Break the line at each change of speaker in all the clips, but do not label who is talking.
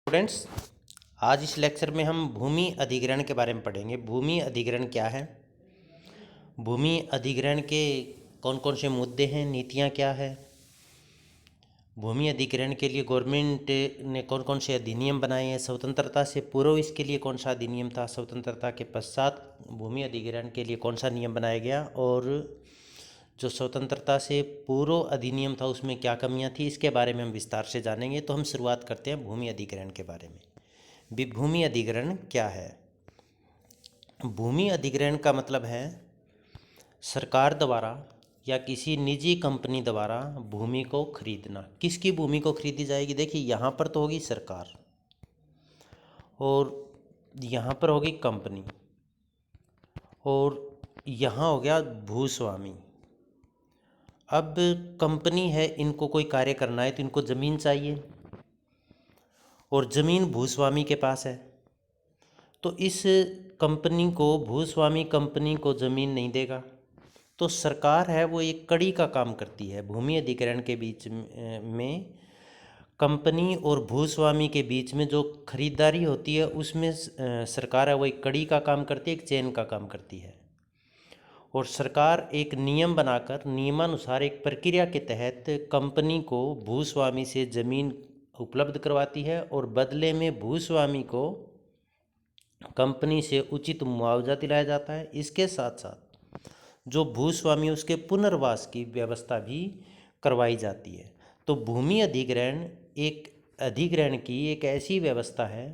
Students, आज इस lecture में हम भूमि अधिग्रहण के बारे में पढ़ेंगे। भूमि अधिग्रहण क्या है, भूमि अधिग्रहण के कौन कौन से मुद्दे हैं, नीतियाँ क्या है, भूमि अधिग्रहण के लिए गवर्नमेंट ने कौन कौन से अधिनियम बनाए हैं, स्वतंत्रता से पूर्व इसके लिए कौन सा अधिनियम था, स्वतंत्रता के पश्चात भूमि अधिग्रहण के लिए कौन सा नियम बनाया गया, और जो स्वतंत्रता से पूर्व अधिनियम था उसमें क्या कमियां थी, इसके बारे में हम विस्तार से जानेंगे। तो हम शुरुआत करते हैं भूमि अधिग्रहण के बारे में। भूमि अधिग्रहण क्या है? भूमि अधिग्रहण का मतलब है सरकार द्वारा या किसी निजी कंपनी द्वारा भूमि को खरीदना। किसकी भूमि को खरीदी जाएगी? देखिए, यहाँ पर तो होगी सरकार और यहाँ पर होगी कंपनी और यहाँ हो गया भूस्वामी। अब कंपनी है, इनको कोई कार्य करना है तो इनको ज़मीन चाहिए और ज़मीन भूस्वामी के पास है, तो इस कंपनी को, भूस्वामी कंपनी को ज़मीन नहीं देगा, तो सरकार है वो एक कड़ी का काम करती है। भूमि अधिग्रहण के बीच में कंपनी और भूस्वामी के बीच में जो खरीदारी होती है उसमें सरकार है वो एक कड़ी का काम करती है, एक चेन का काम करती है। और सरकार एक नियम बनाकर, नियमानुसार एक प्रक्रिया के तहत कंपनी को भूस्वामी से ज़मीन उपलब्ध करवाती है और बदले में भूस्वामी को कंपनी से उचित मुआवजा दिलाया जाता है। इसके साथ साथ जो भूस्वामी उसके पुनर्वास की व्यवस्था भी करवाई जाती है। तो भूमि अधिग्रहण की एक ऐसी व्यवस्था है,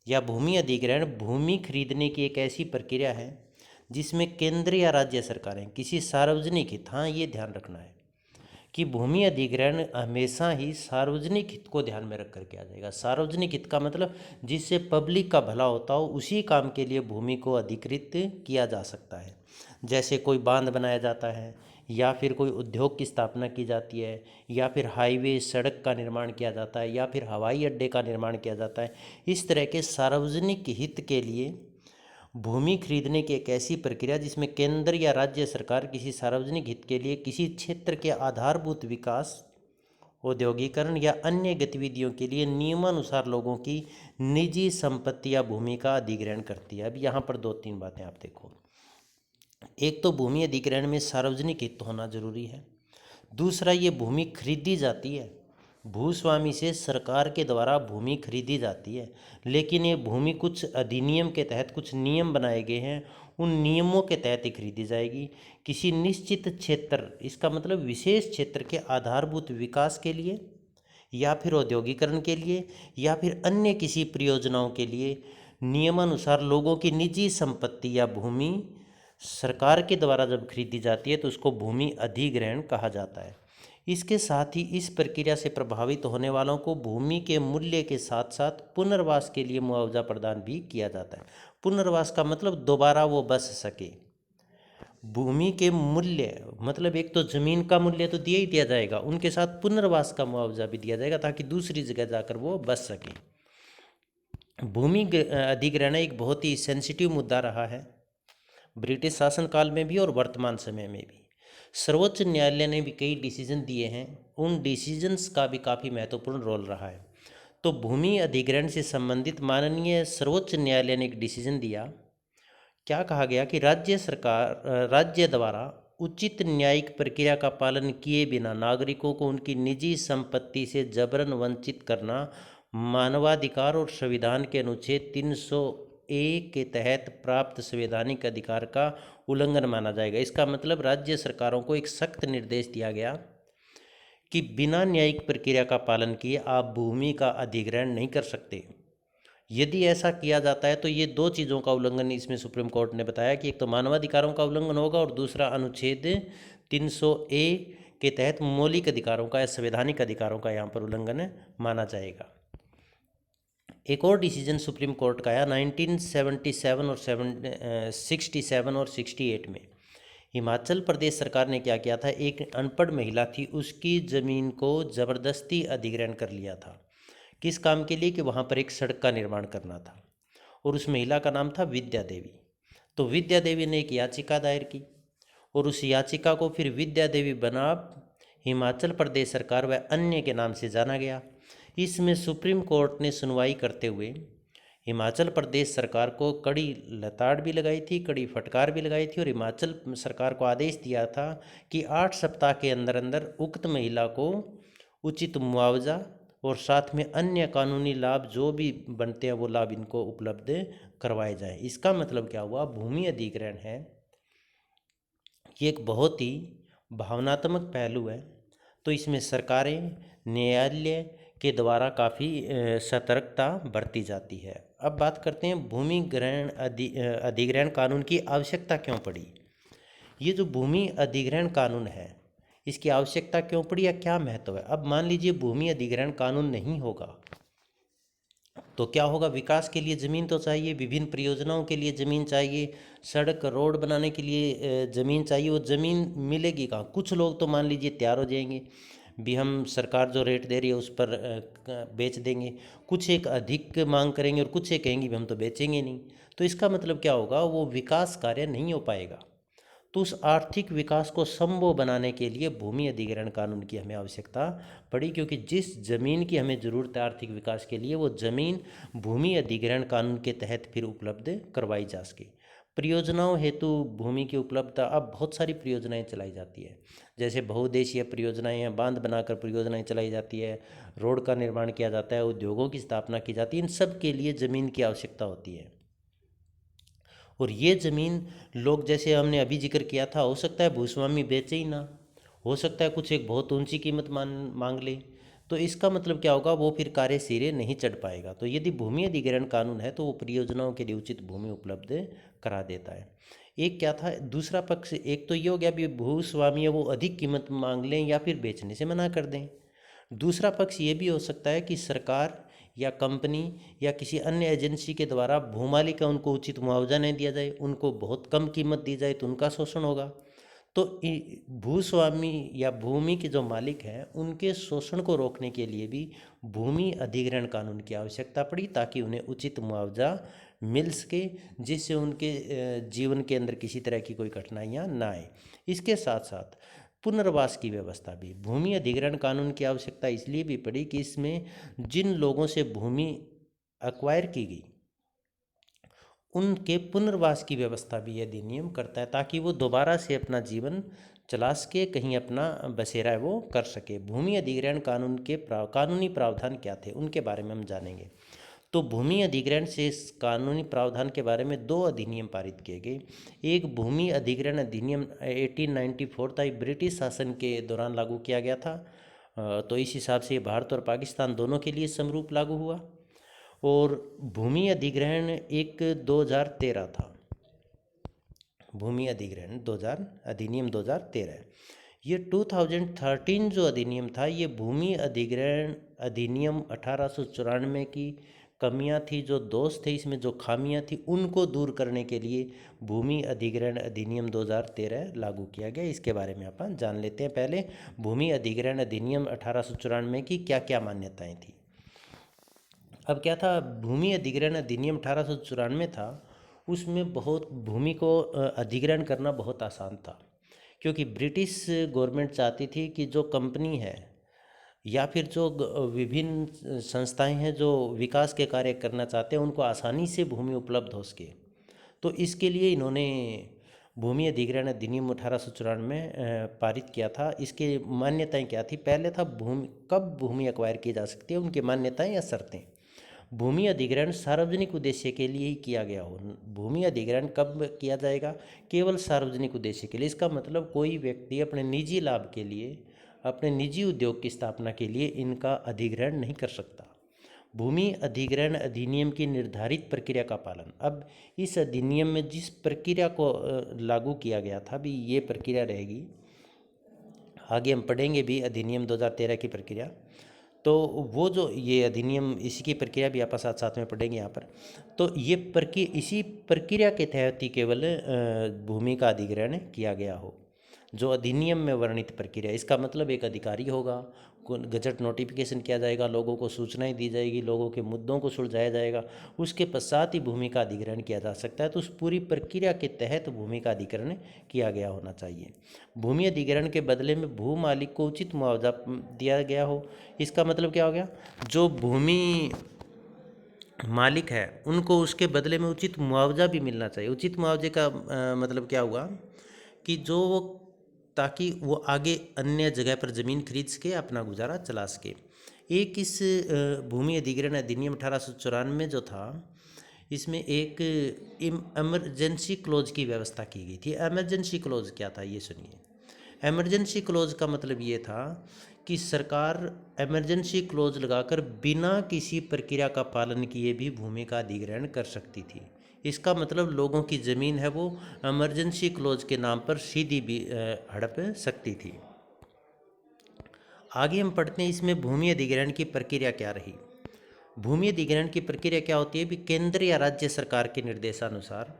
या भूमि अधिग्रहण भूमि खरीदने की एक ऐसी प्रक्रिया है जिसमें केंद्र या राज्य सरकारें किसी सार्वजनिक हित, हाँ ये ध्यान रखना है कि भूमि अधिग्रहण हमेशा ही सार्वजनिक हित को ध्यान में रख कर किया जाएगा। सार्वजनिक हित का मतलब जिससे पब्लिक का भला होता हो, उसी काम के लिए भूमि को अधिकृत किया जा सकता है। जैसे कोई बांध बनाया जाता है, या फिर कोई उद्योग की स्थापना की जाती है, या फिर हाईवे सड़क का निर्माण किया जाता है, या फिर हवाई अड्डे का निर्माण किया जाता है। इस तरह के सार्वजनिक हित के लिए भूमि खरीदने की एक ऐसी प्रक्रिया जिसमें केंद्र या राज्य सरकार किसी सार्वजनिक हित के लिए किसी क्षेत्र के आधारभूत विकास, औद्योगिकरण या अन्य गतिविधियों के लिए नियमानुसार लोगों की निजी संपत्ति या भूमि का अधिग्रहण करती है। अब यहाँ पर दो तीन बातें आप देखो। एक तो भूमि अधिग्रहण में सार्वजनिक हित होना जरूरी है। दूसरा, ये भूमि खरीदी जाती है, भूस्वामी से सरकार के द्वारा भूमि खरीदी जाती है, लेकिन ये भूमि कुछ अधिनियम के तहत, कुछ नियम बनाए गए हैं, उन नियमों के तहत ही खरीदी जाएगी। किसी निश्चित क्षेत्र, इसका मतलब विशेष क्षेत्र के आधारभूत विकास के लिए, या फिर औद्योगिकरण के लिए, या फिर अन्य किसी परियोजनाओं के लिए नियमानुसार लोगों की निजी संपत्ति या भूमि सरकार के द्वारा जब खरीदी जाती है तो उसको भूमि अधिग्रहण कहा जाता है। इसके साथ ही इस प्रक्रिया से प्रभावित होने वालों को भूमि के मूल्य के साथ साथ पुनर्वास के लिए मुआवजा प्रदान भी किया जाता है। पुनर्वास का मतलब दोबारा वो बस सके। भूमि के मूल्य मतलब एक तो ज़मीन का मूल्य तो दिया ही दिया जाएगा, उनके साथ पुनर्वास का मुआवजा भी दिया जाएगा ताकि दूसरी जगह जाकर वो बस सके। भूमि अधिग्रहण एक बहुत ही सेंसिटिव मुद्दा रहा है, ब्रिटिश शासनकाल में भी और वर्तमान समय में भी। सर्वोच्च न्यायालय ने भी कई डिसीजन दिए हैं, उन डिसीजंस का भी काफ़ी महत्वपूर्ण रोल रहा है। तो भूमि अधिग्रहण से संबंधित माननीय सर्वोच्च न्यायालय ने एक डिसीजन दिया। क्या कहा गया कि राज्य द्वारा उचित न्यायिक प्रक्रिया का पालन किए बिना नागरिकों को उनकी निजी संपत्ति से जबरन वंचित करना मानवाधिकार और संविधान के अनुच्छेद 301 के तहत प्राप्त संवैधानिक अधिकार का उल्लंघन माना जाएगा। इसका मतलब राज्य सरकारों को एक सख्त निर्देश दिया गया कि बिना न्यायिक प्रक्रिया का पालन किए आप भूमि का अधिग्रहण नहीं कर सकते। यदि ऐसा किया जाता है तो ये दो चीज़ों का उल्लंघन इसमें सुप्रीम कोर्ट ने बताया कि एक तो मानवाधिकारों का उल्लंघन होगा और दूसरा अनुच्छेद 300A के तहत मौलिक अधिकारों का या संवैधानिक अधिकारों का यहाँ पर उल्लंघन माना जाएगा। एक और डिसीजन सुप्रीम कोर्ट का आया 1977 और 67 और 68 में। हिमाचल प्रदेश सरकार ने क्या किया था, एक अनपढ़ महिला थी, उसकी ज़मीन को ज़बरदस्ती अधिग्रहण कर लिया था। किस काम के लिए? कि वहाँ पर एक सड़क का निर्माण करना था, और उस महिला का नाम था विद्या देवी। तो विद्या देवी ने एक याचिका दायर की और उस याचिका को फिर विद्या देवी बनाम हिमाचल प्रदेश सरकार व अन्य के नाम से जाना गया। इसमें सुप्रीम कोर्ट ने सुनवाई करते हुए हिमाचल प्रदेश सरकार को कड़ी लताड़ भी लगाई थी, कड़ी फटकार भी लगाई थी और हिमाचल सरकार को आदेश दिया था कि 8 सप्ताह के अंदर अंदर उक्त महिला को उचित मुआवजा और साथ में अन्य कानूनी लाभ जो भी बनते हैं वो लाभ इनको उपलब्ध करवाए जाएं। इसका मतलब क्या हुआ, भूमि अधिग्रहण है ये एक बहुत ही भावनात्मक पहलू है, तो इसमें सरकारें, न्यायालय के द्वारा काफ़ी सतर्कता बरती जाती है। अब बात करते हैं भूमि ग्रहण अधिग्रहण कानून की आवश्यकता क्यों पड़ी। ये जो भूमि अधिग्रहण कानून है इसकी आवश्यकता क्यों पड़ी या क्या महत्व है। अब मान लीजिए भूमि अधिग्रहण कानून नहीं होगा तो क्या होगा, विकास के लिए ज़मीन तो चाहिए, विभिन्न परियोजनाओं के लिए ज़मीन चाहिए, सड़क रोड बनाने के लिए ज़मीन चाहिए, वो ज़मीन मिलेगी कहाँ। कुछ लोग तो मान लीजिए तैयार हो जाएंगे भी हम सरकार जो रेट दे रही है उस पर बेच देंगे, कुछ एक अधिक मांग करेंगे और कुछ एक कहेंगे भी हम तो बेचेंगे नहीं। तो इसका मतलब क्या होगा, वो विकास कार्य नहीं हो पाएगा। तो उस आर्थिक विकास को संभव बनाने के लिए भूमि अधिग्रहण कानून की हमें आवश्यकता पड़ी, क्योंकि जिस जमीन की हमें ज़रूरत है आर्थिक विकास के लिए वो ज़मीन भूमि अधिग्रहण कानून के तहत फिर उपलब्ध करवाई जा सके। परियोजनाओं हेतु भूमि की उपलब्धता, अब बहुत सारी परियोजनाएं चलाई जाती है, जैसे बहुउद्देशीय परियोजनाएं हैं, बांध बनाकर परियोजनाएं चलाई जाती है, रोड का निर्माण किया जाता है, उद्योगों की स्थापना की जाती है, इन सब के लिए ज़मीन की आवश्यकता होती है। और ये ज़मीन लोग, जैसे हमने अभी जिक्र किया था, हो सकता है भूस्वामी बेचे ही ना, हो सकता है कुछ एक बहुत ऊंची कीमत मांग ले, तो इसका मतलब क्या होगा, वो फिर कार्य सिरे नहीं चढ़ पाएगा। तो यदि भूमि अधिग्रहण कानून है तो वो परियोजनाओं के लिए उचित भूमि उपलब्ध करा देता है। एक क्या था, दूसरा पक्ष, एक तो ये हो गया भी भूस्वामी है वो अधिक कीमत मांग लें या फिर बेचने से मना कर दें। दूसरा पक्ष ये भी हो सकता है कि सरकार या कंपनी या किसी अन्य एजेंसी के द्वारा भूमालिक का उनको उचित मुआवजा नहीं दिया जाए, उनको बहुत कम कीमत दी जाए तो उनका शोषण होगा। तो भूस्वामी या भूमि के जो मालिक हैं उनके शोषण को रोकने के लिए भी भूमि अधिग्रहण कानून की आवश्यकता पड़ी, ताकि उन्हें उचित मुआवजा मिल सके, जिससे उनके जीवन के अंदर किसी तरह की कोई कठिनाइयाँ ना आए। इसके साथ साथ पुनर्वास की व्यवस्था भी, भूमि अधिग्रहण कानून की आवश्यकता इसलिए भी पड़ी कि इसमें जिन लोगों से भूमि एक्वायर की गई उनके पुनर्वास की व्यवस्था भी यह अधिनियम करता है, ताकि वो दोबारा से अपना जीवन चला सके, कहीं अपना बसेरा है वो कर सके। भूमि अधिग्रहण कानून के कानूनी प्रावधान क्या थे उनके बारे में हम जानेंगे। तो भूमि अधिग्रहण से इस कानूनी प्रावधान के बारे में 2 अधिनियम पारित किए गए। एक भूमि अधिग्रहण अधिनियम 1894 था, ब्रिटिश शासन के दौरान लागू किया गया था। तो इस हिसाब से भारत और पाकिस्तान दोनों के लिए समरूप लागू हुआ। और भूमि अधिग्रहण एक 2013 था, भूमि अधिग्रहण 2000 अधिनियम 2013। ये 2013 जो अधिनियम था, ये भूमि अधिग्रहण अधिनियम 1894 की कमियां थी, जो दोष थे इसमें, जो खामियां थी, उनको दूर करने के लिए भूमि अधिग्रहण अधिनियम 2013 लागू किया गया। इसके बारे में अपन जान लेते हैं। पहले भूमि अधिग्रहण अधिनियम 1894 की क्या क्या मान्यताएं थी। अब क्या था, भूमि अधिग्रहण अधिनियम 1894 था, उसमें बहुत भूमि को अधिग्रहण करना बहुत आसान था, क्योंकि ब्रिटिश गवर्नमेंट चाहती थी कि जो कंपनी है या फिर जो विभिन्न संस्थाएं हैं जो विकास के कार्य करना चाहते हैं उनको आसानी से भूमि उपलब्ध हो सके। तो इसके लिए इन्होंने भूमि अधिग्रहण अधिनियम 1894 में पारित किया था। इसके मान्यताएं क्या थी, पहले था कब भूमि एक्वायर की जा सकती है, उनकी मान्यताएं या शर्तें। भूमि अधिग्रहण सार्वजनिक उद्देश्य के लिए ही किया गया हो। भूमि अधिग्रहण कब किया जाएगा, केवल सार्वजनिक उद्देश्य के लिए। इसका मतलब कोई व्यक्ति अपने निजी लाभ के लिए, अपने निजी उद्योग की स्थापना के लिए इनका अधिग्रहण नहीं कर सकता। भूमि अधिग्रहण अधिनियम की निर्धारित प्रक्रिया का पालन। अब इस अधिनियम में जिस प्रक्रिया को लागू किया गया था, भी ये प्रक्रिया रहेगी, आगे हम पढ़ेंगे भी अधिनियम 2013 की प्रक्रिया। तो वो जो ये अधिनियम, इसकी प्रक्रिया भी आप साथ साथ में पढ़ेंगे यहाँ पर। तो ये इसी प्रक्रिया के तहत ही केवल भूमि का अधिग्रहण किया गया हो, जो अधिनियम में वर्णित प्रक्रिया। इसका मतलब एक अधिकारी होगा, गजट नोटिफिकेशन किया जाएगा, लोगों को सूचनाएं दी जाएगी, लोगों के मुद्दों को सुलझाया जाएगा, उसके पश्चात ही भूमि का अधिग्रहण किया जा सकता है। तो उस पूरी प्रक्रिया के तहत भूमि का अधिग्रहण किया गया होना चाहिए। भूमि अधिग्रहण के बदले में भू मालिक को उचित मुआवजा दिया गया हो। इसका मतलब क्या हो गया, जो भूमि मालिक है उनको उसके बदले में उचित मुआवजा भी मिलना चाहिए। उचित मुआवजे का मतलब क्या हुआ कि जो वो, ताकि वो आगे अन्य जगह पर ज़मीन खरीद सके, अपना गुजारा चला सके। एक इस भूमि अधिग्रहण अधिनियम 1894 जो था, इसमें एक इमरजेंसी क्लोज की व्यवस्था की गई थी। एमरजेंसी क्लोज क्या था, ये सुनिए। एमरजेंसी क्लोज का मतलब ये था कि सरकार एमरजेंसी क्लोज लगाकर बिना किसी प्रक्रिया का पालन किए भी भूमि का अधिग्रहण कर सकती थी। इसका मतलब लोगों की ज़मीन है वो एमरजेंसी क्लोज के नाम पर सीधी भी हड़प सकती थी। आगे हम पढ़ते हैं इसमें भूमि अधिग्रहण की प्रक्रिया क्या रही। भूमि अधिग्रहण की प्रक्रिया क्या होती है भी, केंद्र या राज्य सरकार के निर्देशानुसार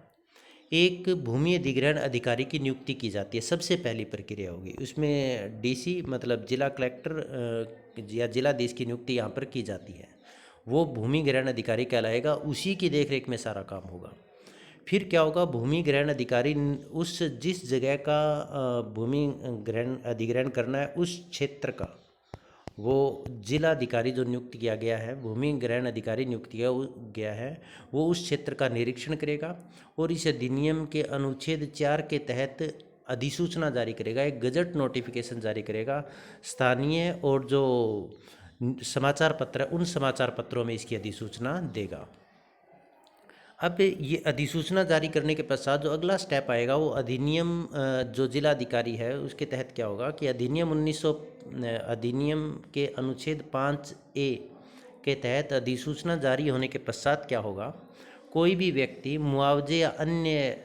एक भूमि अधिग्रहण अधिकारी की नियुक्ति की जाती है। सबसे पहली प्रक्रिया होगी उसमें डीसी मतलब जिला कलेक्टर या जिलाधीश की नियुक्ति यहाँ पर की जाती है। वो भूमि ग्रहण अधिकारी कहलाएगा, उसी की देखरेख में सारा काम होगा। फिर क्या होगा, भूमि ग्रहण अधिकारी उस जिस जगह का भूमि ग्रहण अधिग्रहण करना है उस क्षेत्र का वो जिला अधिकारी जो नियुक्त किया गया है, भूमि ग्रहण अधिकारी नियुक्त किया गया है, वो उस क्षेत्र का निरीक्षण करेगा और इस अधिनियम के अनुच्छेद 4 के तहत अधिसूचना जारी करेगा, एक गजट नोटिफिकेशन जारी करेगा। स्थानीय और जो समाचार पत्र है उन समाचार पत्रों में इसकी अधिसूचना देगा। अब ये अधिसूचना जारी करने के पश्चात जो अगला स्टेप आएगा वो अधिनियम जो जिला अधिकारी है उसके तहत क्या होगा कि अधिनियम के अनुच्छेद 5A के तहत अधिसूचना जारी होने के पश्चात क्या होगा, कोई भी व्यक्ति मुआवजे या अन्य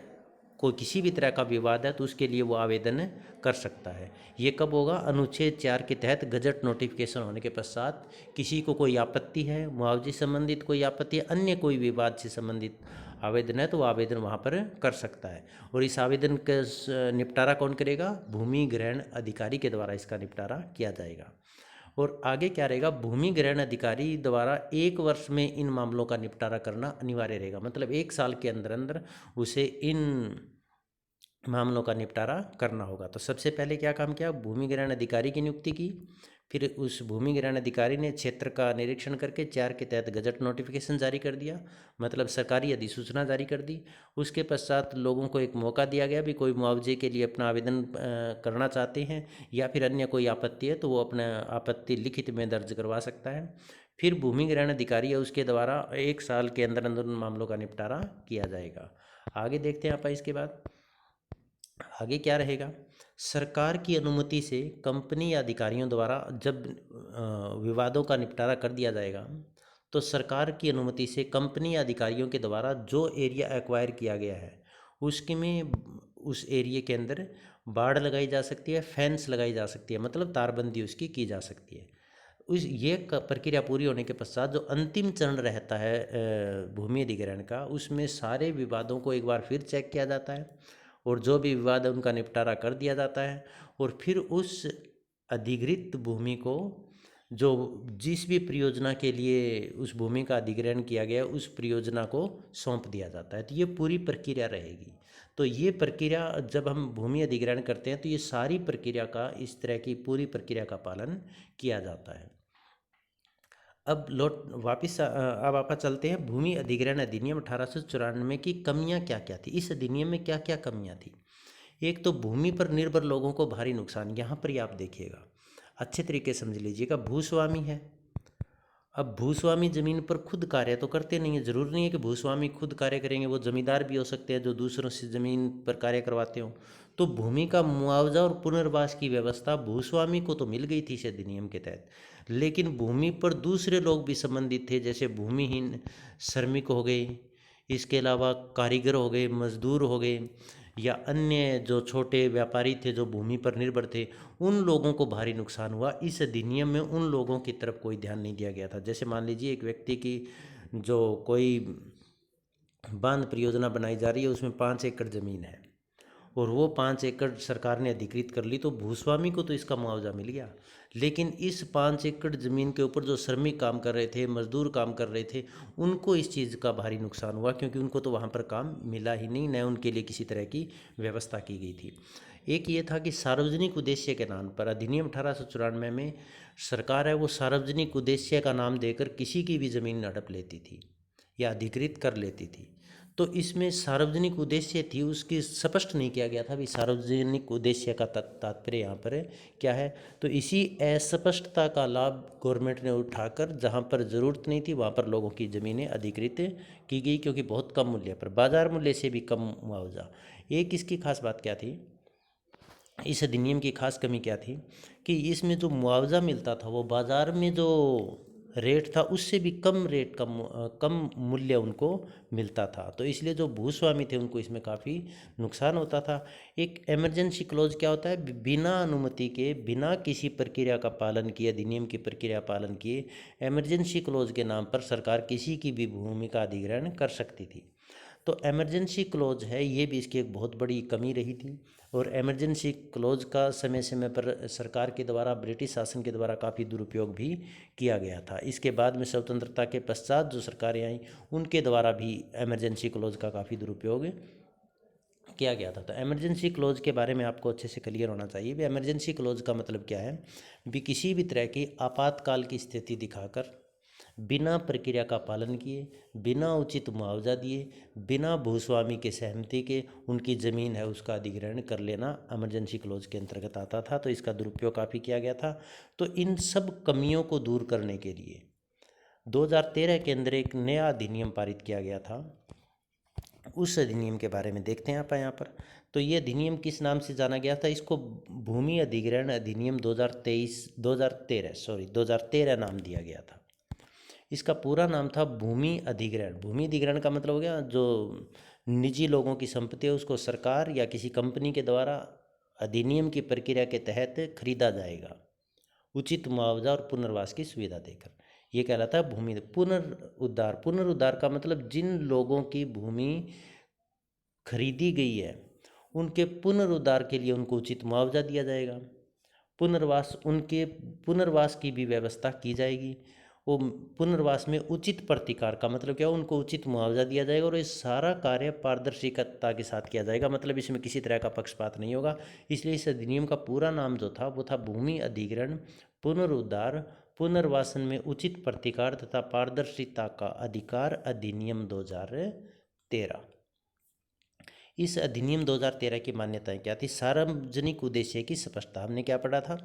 कोई किसी भी तरह का विवाद है तो उसके लिए वो आवेदन कर सकता है। ये कब होगा, अनुच्छेद 4 के तहत गजट नोटिफिकेशन होने के पश्चात किसी को कोई आपत्ति है, मुआवजे संबंधित कोई आपत्ति है, अन्य कोई विवाद से संबंधित आवेदन है तो वो आवेदन वहाँ पर कर सकता है। और इस आवेदन का निपटारा कौन करेगा, भूमि ग्रहण अधिकारी के द्वारा इसका निपटारा किया जाएगा। और आगे क्या रहेगा, भूमि ग्रहण अधिकारी द्वारा 1 वर्ष में इन मामलों का निपटारा करना अनिवार्य रहेगा। मतलब 1 साल के अंदर अंदर उसे इन मामलों का निपटारा करना होगा। तो सबसे पहले क्या काम किया, भूमि ग्रहण अधिकारी की नियुक्ति की। फिर उस भूमि ग्रहण अधिकारी ने क्षेत्र का निरीक्षण करके 4 के तहत गजट नोटिफिकेशन जारी कर दिया, मतलब सरकारी अधिसूचना जारी कर दी। उसके पश्चात लोगों को एक मौका दिया गया भी कोई मुआवजे के लिए अपना आवेदन करना चाहते हैं या फिर अन्य कोई आपत्ति है तो वो अपना आपत्ति लिखित में दर्ज करवा सकता है। फिर भूमि ग्रहण अधिकारी है उसके द्वारा 1 साल के अंदर अंदर उन मामलों का निपटारा किया जाएगा। आगे देखते हैं आप इसके बाद आगे क्या रहेगा। सरकार की अनुमति से कंपनी या अधिकारियों द्वारा जब विवादों का निपटारा कर दिया जाएगा तो सरकार की अनुमति से कंपनी या अधिकारियों के द्वारा जो एरिया एक्वायर किया गया है उसके में उस एरिया के अंदर बाड़ लगाई जा सकती है, फेंस लगाई जा सकती है, मतलब तारबंदी उसकी की जा सकती है। उस ये प्रक्रिया पूरी होने के पश्चात जो अंतिम चरण रहता है भूमि अधिग्रहण का, उसमें सारे विवादों को एक बार फिर चेक किया जाता है और जो भी विवाद है उनका निपटारा कर दिया जाता है। और फिर उस अधिग्रहित भूमि को जो जिस भी परियोजना के लिए उस भूमि का अधिग्रहण किया गया उस परियोजना को सौंप दिया जाता है। तो ये पूरी प्रक्रिया रहेगी। तो ये प्रक्रिया जब हम भूमि अधिग्रहण करते हैं तो ये सारी प्रक्रिया का, इस तरह की पूरी प्रक्रिया का पालन किया जाता है। अब अब आप चलते हैं भूमि अधिग्रहण अधिनियम 1894 की कमियां क्या क्या थी। इस अधिनियम में क्या क्या कमियां थी। एक तो भूमि पर निर्भर लोगों को भारी नुकसान, यहाँ पर ही आप देखिएगा, अच्छे तरीके से समझ लीजिएगा। भूस्वामी है, अब भूस्वामी जमीन पर खुद कार्य तो करते नहीं है, जरूरी नहीं है कि भूस्वामी खुद कार्य करेंगे, वो जमींदार भी हो सकते हैं जो दूसरों से जमीन पर कार्य करवाते हो। तो भूमि का मुआवजा और पुनर्वास की व्यवस्था भूस्वामी को तो मिल गई थी इस अधिनियम के तहत, लेकिन भूमि पर दूसरे लोग भी संबंधित थे, जैसे भूमिहीन श्रमिक हो गए, इसके अलावा कारीगर हो गए, मजदूर हो गए, या अन्य जो छोटे व्यापारी थे जो भूमि पर निर्भर थे, उन लोगों को भारी नुकसान हुआ। इस अधिनियम में उन लोगों की तरफ कोई ध्यान नहीं दिया गया था। जैसे मान लीजिए एक व्यक्ति की जो कोई बांध परियोजना बनाई जा रही है, उसमें 5 एकड़ ज़मीन है और वो 5 एकड़ सरकार ने अधिकृत कर ली, तो भूस्वामी को तो इसका मुआवजा मिल गया, लेकिन इस 5 एकड़ ज़मीन के ऊपर जो श्रमिक काम कर रहे थे, मजदूर काम कर रहे थे, उनको इस चीज़ का भारी नुकसान हुआ, क्योंकि उनको तो वहाँ पर काम मिला ही नहीं, न उनके लिए किसी तरह की व्यवस्था की गई थी। एक ये था कि सार्वजनिक उद्देश्य के नाम पर अधिनियम 1894 में सरकार है वो सार्वजनिक उद्देश्य का नाम देकर किसी की भी ज़मीन हड़प लेती थी या अधिकृत कर लेती थी। तो इसमें सार्वजनिक उद्देश्य थी उसकी स्पष्ट नहीं किया गया था भी सार्वजनिक उद्देश्य का तात्पर्य यहाँ पर क्या है। तो इसी अस्पष्टता का लाभ गवर्नमेंट ने उठाकर जहाँ पर ज़रूरत नहीं थी वहाँ पर लोगों की ज़मीनें अधिकृत की गई, क्योंकि बहुत कम मूल्य पर, बाजार मूल्य से भी कम मुआवजा। एक इसकी खास बात क्या थी, इस अधिनियम की खास कमी क्या थी कि इसमें जो मुआवजा मिलता था वो बाज़ार में जो रेट था उससे भी कम रेट, कम मूल्य उनको मिलता था। तो इसलिए जो भूस्वामी थे उनको इसमें काफ़ी नुकसान होता था। एक इमरजेंसी क्लॉज क्या होता है, बिना अनुमति के, बिना किसी प्रक्रिया का पालन किए, अधिनियम की प्रक्रिया पालन किए, इमरजेंसी क्लॉज के नाम पर सरकार किसी की भी भूमि का अधिग्रहण कर सकती थी। तो इमरजेंसी क्लॉज है ये भी इसकी एक बहुत बड़ी कमी रही थी। और इमरजेंसी क्लॉज का समय समय पर सरकार के द्वारा, ब्रिटिश शासन के द्वारा काफ़ी दुरुपयोग भी किया गया था। इसके बाद में स्वतंत्रता के पश्चात जो सरकारें आई उनके द्वारा भी इमरजेंसी क्लॉज का काफ़ी दुरुपयोग किया गया था। तो इमरजेंसी क्लॉज के बारे में आपको अच्छे से क्लियर होना चाहिए। भी इमरजेंसी क्लॉज का मतलब क्या है, भी किसी भी तरह की आपातकाल की स्थिति दिखाकर, बिना प्रक्रिया का पालन किए, बिना उचित मुआवजा दिए, बिना भूस्वामी के सहमति के उनकी ज़मीन है उसका अधिग्रहण कर लेना इमरजेंसी क्लॉज के अंतर्गत आता था। तो इसका दुरुपयोग काफ़ी किया गया था। तो इन सब कमियों को दूर करने के लिए 2013 के अंदर एक नया अधिनियम पारित किया गया था। उस अधिनियम के बारे में देखते हैं आप यहाँ पर। तो ये अधिनियम किस नाम से जाना गया था, इसको भूमि अधिग्रहण अधिनियम 2013 नाम दिया गया था। इसका पूरा नाम था भूमि अधिग्रहण। भूमि अधिग्रहण का मतलब हो गया जो निजी लोगों की संपत्ति है उसको सरकार या किसी कंपनी के द्वारा अधिनियम की प्रक्रिया के तहत खरीदा जाएगा, उचित मुआवजा और पुनर्वास की सुविधा देकर। ये कहलाता है भूमि पुनरुद्धार। पुनरुद्धार का मतलब जिन लोगों की भूमि खरीदी गई है उनके पुनरुद्धार के लिए उनको उचित मुआवजा दिया जाएगा, पुनर्वास, उनके पुनर्वास की भी व्यवस्था की जाएगी। वो पुनर्वास में उचित प्रतिकार का मतलब क्या, उनको उचित मुआवजा दिया जाएगा और ये सारा कार्य पारदर्शिता के साथ किया जाएगा, मतलब इसमें किसी तरह का पक्षपात नहीं होगा। इसलिए इस अधिनियम का पूरा नाम जो था वो था भूमि अधिग्रहण, पुनरुद्धार, पुनर्वासन में उचित प्रतिकार तथा पारदर्शिता का अधिकार अधिनियम 2013। इस अधिनियम 2013 की मान्यताएं क्या थी, सार्वजनिक उद्देश्य की स्पष्टता। हमने क्या पढ़ा था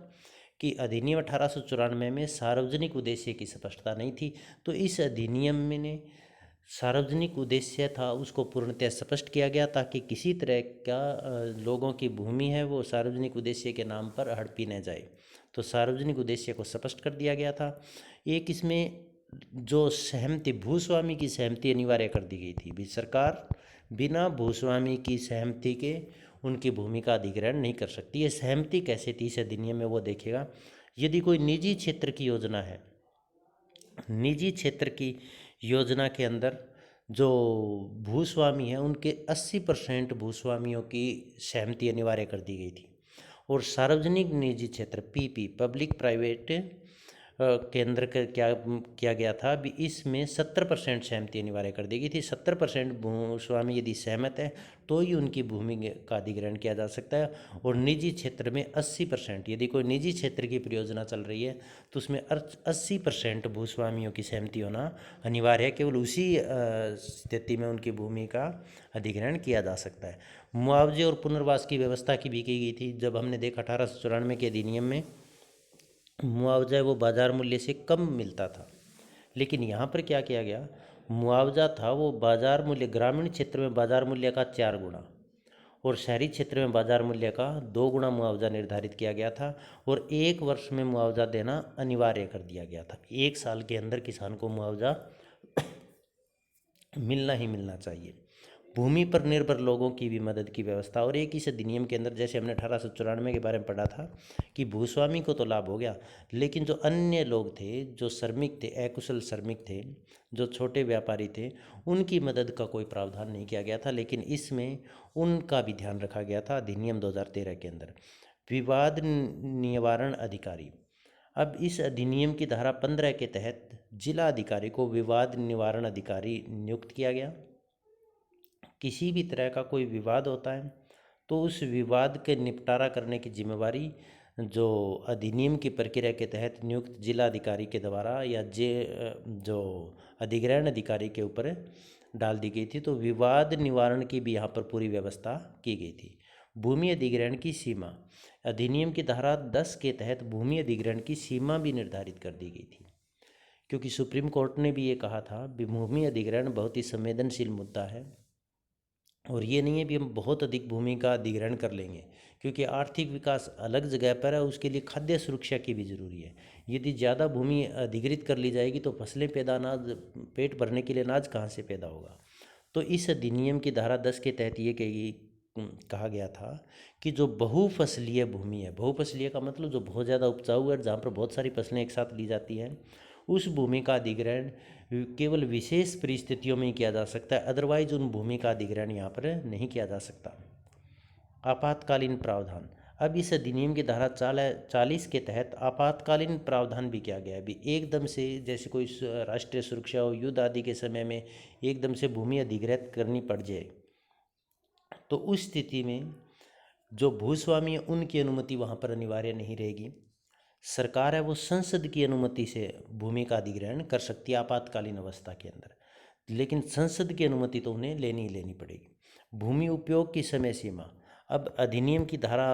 कि अधिनियम 1894 में सार्वजनिक उद्देश्य की स्पष्टता नहीं थी। तो इस अधिनियम में ने सार्वजनिक उद्देश्य था उसको पूर्णतः स्पष्ट किया गया ताकि किसी तरह का लोगों की भूमि है वो सार्वजनिक उद्देश्य के नाम पर हड़पी न जाए। तो सार्वजनिक उद्देश्य को स्पष्ट कर दिया गया था। एक इसमें जो सहमति, भूस्वामी की सहमति अनिवार्य कर दी गई थी। भी सरकार बिना भूस्वामी की सहमति के उनकी भूमि का अधिग्रहण नहीं कर सकती। ये सहमति कैसे थी इस अधिनियम में वो देखेगा। यदि कोई निजी क्षेत्र की योजना है, निजी क्षेत्र की योजना के अंदर जो भूस्वामी हैं उनके 80% भूस्वामियों की सहमति अनिवार्य कर दी गई थी। और सार्वजनिक निजी क्षेत्र पीपी, पब्लिक प्राइवेट केंद्र का क्या किया गया था, भी इसमें 70% सहमति अनिवार्य कर दी गई थी। 70% भूस्वामी यदि सहमत है तो ही उनकी भूमि का अधिग्रहण किया जा सकता है। और निजी क्षेत्र में 80%, यदि कोई निजी क्षेत्र की परियोजना चल रही है तो उसमें 80% भूस्वामियों की सहमति होना अनिवार्य है। केवल उसी स्थिति में उनकी भूमि का अधिग्रहण किया जा सकता है। मुआवजे और पुनर्वास की व्यवस्था की भी की गई थी। जब हमने देखा 1894 के अधिनियम में मुआवजा वो बाज़ार मूल्य से कम मिलता था, लेकिन यहाँ पर क्या किया गया, मुआवजा था वो बाज़ार मूल्य, ग्रामीण क्षेत्र में बाज़ार मूल्य का 4 गुना और शहरी क्षेत्र में बाज़ार मूल्य का 2 गुना मुआवजा निर्धारित किया गया था। और 1 वर्ष में मुआवजा देना अनिवार्य कर दिया गया था। 1 साल के अंदर किसान को मुआवजा मिलना ही मिलना चाहिए। भूमि पर निर्भर लोगों की भी मदद की व्यवस्था। और एक इस अधिनियम के अंदर, जैसे हमने 1894 के बारे में पढ़ा था कि भूस्वामी को तो लाभ हो गया, लेकिन जो अन्य लोग थे, जो श्रमिक थे, अकुशल श्रमिक थे, जो छोटे व्यापारी थे, उनकी मदद का कोई प्रावधान नहीं किया गया था। लेकिन इसमें उनका भी ध्यान रखा गया था अधिनियम 2013 के अंदर। विवाद निवारण अधिकारी, अब इस अधिनियम की धारा 15 के तहत जिला अधिकारी को विवाद निवारण अधिकारी नियुक्त किया गया। किसी भी तरह का कोई विवाद होता है तो उस विवाद के निपटारा करने की जिम्मेवारी जो अधिनियम की प्रक्रिया के तहत नियुक्त जिला अधिकारी के द्वारा या जो अधिग्रहण अधिकारी के ऊपर डाल दी गई थी। तो विवाद निवारण की भी यहाँ पर पूरी व्यवस्था की गई थी। भूमि अधिग्रहण की सीमा, अधिनियम की धारा 10 के तहत भूमि अधिग्रहण की सीमा भी निर्धारित कर दी गई थी, क्योंकि सुप्रीम कोर्ट ने भी ये कहा था कि भूमि अधिग्रहण बहुत ही संवेदनशील मुद्दा है और ये नहीं है भी हम बहुत अधिक भूमि का अधिग्रहण कर लेंगे, क्योंकि आर्थिक विकास अलग जगह पर है, उसके लिए खाद्य सुरक्षा की भी ज़रूरी है। यदि ज़्यादा भूमि अधिग्रहित कर ली जाएगी तो फसलें पैदा, अनाज पेट भरने के लिए अनाज कहाँ से पैदा होगा। तो इस अधिनियम की धारा 10 के तहत ये कहा गया था कि जो बहुफसलीय भूमि है, बहुफसलीय का मतलब जो बहुत ज़्यादा उपजाऊ है, जहाँ पर बहुत सारी फसलें एक साथ ली जाती हैं, उस भूमि का अधिग्रहण केवल विशेष परिस्थितियों में ही किया जा सकता है, अदरवाइज उन भूमि का अधिग्रहण यहाँ पर नहीं किया जा सकता। आपातकालीन प्रावधान, अब इस अधिनियम की धारा 40 के तहत आपातकालीन प्रावधान भी किया गया है। अभी एकदम से जैसे कोई राष्ट्रीय सुरक्षा हो, युद्ध आदि के समय में एकदम से भूमि अधिग्रहित करनी पड़ जाए तो उस स्थिति में जो भूस्वामी है उनकी अनुमति वहाँ पर अनिवार्य नहीं रहेगी। सरकार है वो संसद की अनुमति से भूमि का अधिग्रहण कर सकती है आपातकालीन अवस्था के अंदर, लेकिन संसद की अनुमति तो उन्हें लेनी ही लेनी पड़ेगी। भूमि उपयोग की समय सीमा, अब अधिनियम की धारा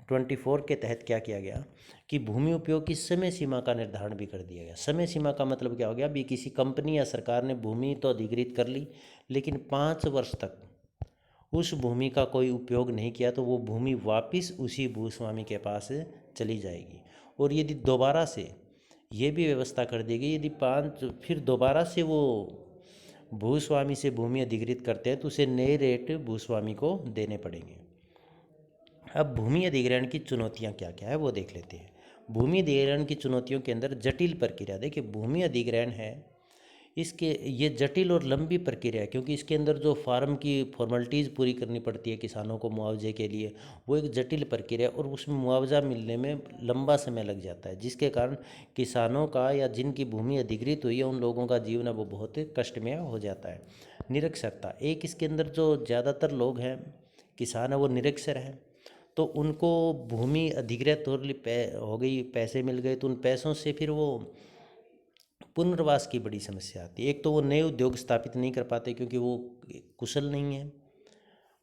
24 के तहत क्या किया गया कि भूमि उपयोग की समय सीमा का निर्धारण भी कर दिया गया। समय सीमा का मतलब क्या हो गया, भी किसी कंपनी या सरकार ने भूमि तो अधिग्रहित कर ली, लेकिन 5 वर्ष तक उस भूमि का कोई उपयोग नहीं किया तो वो भूमि वापस उसी भूस्वामी के पास चली जाएगी। और यदि दोबारा से ये भी व्यवस्था कर दी गई, यदि फिर दोबारा से वो भूस्वामी से भूमि अधिग्रहित करते हैं तो उसे नए रेट भूस्वामी को देने पड़ेंगे। अब भूमि अधिग्रहण की चुनौतियां क्या क्या है वो देख लेते हैं। भूमि अधिग्रहण की चुनौतियों के अंदर जटिल प्रक्रिया, देखिए भूमि अधिग्रहण है इसके ये जटिल और लंबी प्रक्रिया है, क्योंकि इसके अंदर जो फार्म की फॉर्मेलिटीज़ पूरी करनी पड़ती है किसानों को मुआवजे के लिए, वो एक जटिल प्रक्रिया और उसमें मुआवजा मिलने में लंबा समय लग जाता है, जिसके कारण किसानों का या जिनकी भूमि अधिग्रहित हुई है उन लोगों का जीवन है वो बहुत कष्टमय हो जाता है। निरक्षरता, एक इसके अंदर जो ज़्यादातर लोग हैं किसान है वो निरक्षर हैं, तो उनको भूमि अधिग्रहित हो गई, पैसे मिल गए तो उन पैसों से फिर वो पुनर्वास की बड़ी समस्या आती है। एक तो वो नए उद्योग स्थापित नहीं कर पाते क्योंकि वो कुशल नहीं है,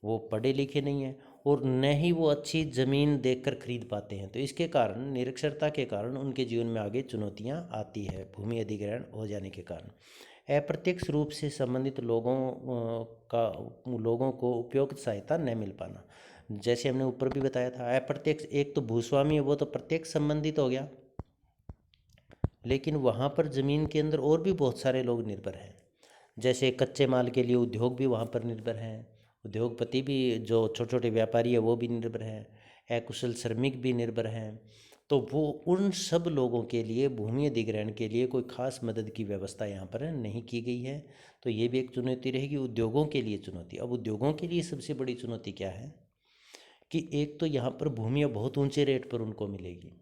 वो पढ़े लिखे नहीं हैं और न ही वो अच्छी ज़मीन देखकर खरीद पाते हैं। तो इसके कारण निरक्षरता के कारण उनके जीवन में आगे चुनौतियां आती है भूमि अधिग्रहण हो जाने के कारण। अप्रत्यक्ष रूप से संबंधित लोगों को उपयुक्त सहायता न मिल पाना, जैसे हमने ऊपर भी बताया था। अप्रत्यक्ष, एक तो भूस्वामी है वो तो प्रत्यक्ष संबंधित हो गया, लेकिन वहाँ पर ज़मीन के अंदर और भी बहुत सारे लोग निर्भर हैं, जैसे कच्चे माल के लिए उद्योग भी वहाँ पर निर्भर हैं, उद्योगपति भी, जो छोटे छोटे व्यापारी है वो भी निर्भर हैं, अकुशल श्रमिक भी निर्भर हैं। तो वो उन सब लोगों के लिए भूमि अधिग्रहण के लिए कोई खास मदद की व्यवस्था यहाँ पर नहीं की गई है। तो ये भी एक चुनौती रहेगी उद्योगों के लिए। चुनौती, अब उद्योगों के लिए सबसे बड़ी चुनौती क्या है कि एक तो यहाँ पर भूमि बहुत ऊंचे रेट पर उनको मिलेगी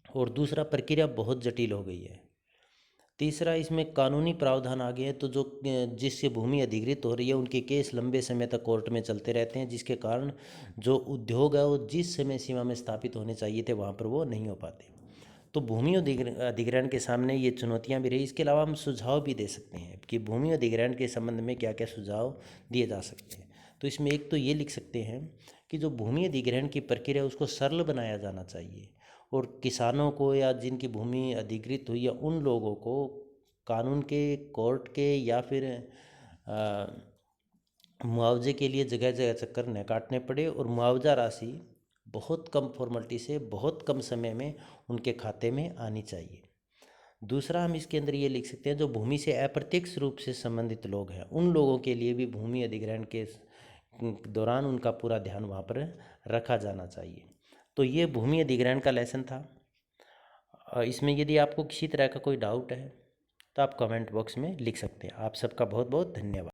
और दूसरा प्रक्रिया बहुत जटिल हो गई है। तीसरा, इसमें कानूनी प्रावधान आ गए हैं, तो जो जिससे भूमि अधिग्रहित हो रही है उनके केस लंबे समय तक कोर्ट में चलते रहते हैं, जिसके कारण जो उद्योग है वो जिस समय सीमा में स्थापित होने चाहिए थे वहाँ पर वो नहीं हो पाते। तो भूमि अधिग्रहण के सामने ये चुनौतियाँ भी रही। इसके अलावा हम सुझाव भी दे सकते हैं कि भूमि अधिग्रहण के संबंध में क्या क्या सुझाव दिए जा सकते हैं। तो इसमें एक तो ये लिख सकते हैं कि जो भूमि अधिग्रहण की प्रक्रिया उसको सरल बनाया जाना चाहिए और किसानों को या जिनकी भूमि अधिग्रहित हुई है उन लोगों को कानून के, कोर्ट के या फिर मुआवजे के लिए जगह जगह चक्कर न काटने पड़े और मुआवजा राशि बहुत कम फॉर्मेलिटी से बहुत कम समय में उनके खाते में आनी चाहिए। दूसरा, हम इसके अंदर ये लिख सकते हैं जो भूमि से अप्रत्यक्ष रूप से संबंधित लोग हैं उन लोगों के लिए भी भूमि अधिग्रहण के दौरान उनका पूरा ध्यान वहाँ पर रखा जाना चाहिए। तो ये भूमि अधिग्रहण का लेसन था। इसमें यदि आपको किसी तरह का कोई डाउट है तो आप कमेंट बॉक्स में लिख सकते हैं। आप सबका बहुत बहुत धन्यवाद।